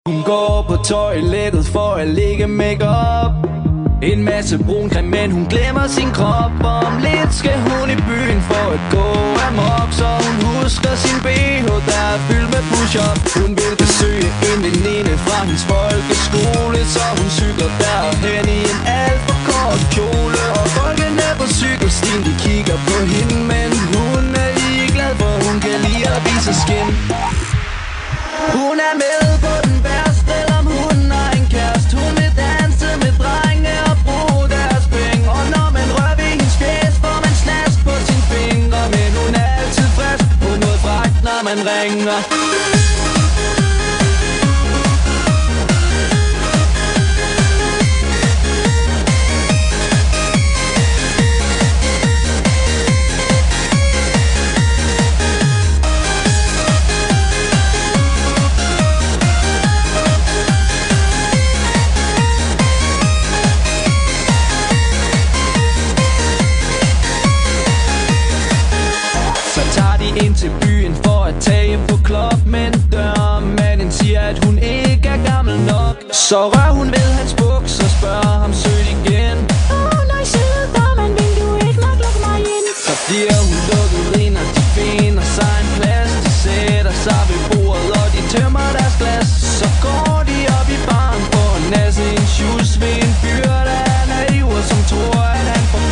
Hun går på toilettet for at lægge makeup. En masse brun creme, men hun glemmer sin krop. Om lidt skal hun i byen for at gå amok, så hun husker sin BH, der er fyldt med push-up. Hun vil besøge en veninde fra hendes folkeskole, så hun cykler derhen i en alt for kort kjole. Og folkene på cykelstien, de kigger på hende, men hun er ligeglad, for hun kan lide at vise skin. Hun er med på den værste, om hun har en kæreste. Hun vil danse med drenge og bruge deres penge. Og når man rører ved hendes fjes, får man snask på sine fingre. Men hun er altid frisk på noget fragt, når man ringer. Ind til byen for at tage på klub, men dørmanden siger, at hun ikke er gammel nok. Så rører hun ved hans buks og spørger ham sødt igen. Nej, søde dørmand, vil du ikke nok lukke mig ind? Så bliver hun lukket ind, og de finder sig en plads. De sætter sig ved bordet, og de tømmer deres glas. Så går de op i baren for at nasse en shoes ved en fyr, der er naiv og som tror, at han får...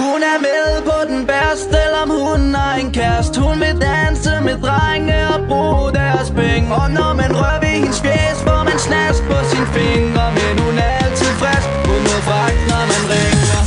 Hun er med på den værste, om hun har en kæreste. Hun vil danse med drenge og bruge deres penge. Og når man rører ved hendes fjes, får man snask på sine fingre. Men hun er altid frisk på noget fragt, når man ringer.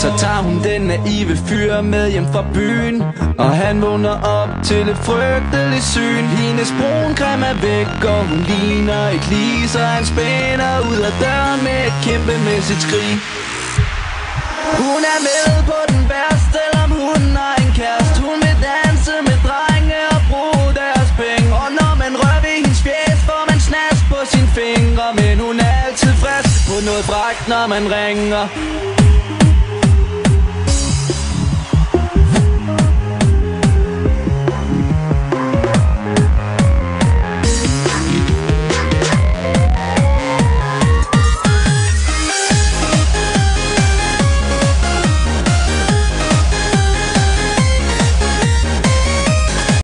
Så tager hun den naive fyr med hjem fra byen, og han vågner op til et frygteligt syn. Hendes brun creme er væk, og hun ligner et lig, så han spænder ud af døren med et kæmpemæssigt skrig. Hun er med på den værste, om hun har en kæreste. Hun vil danse med drenge og bruge deres penge. Og når man rører ved hendes fjes, får man snask på sine fingre. Men hun er altid frisk på noget fragt, når man ringer.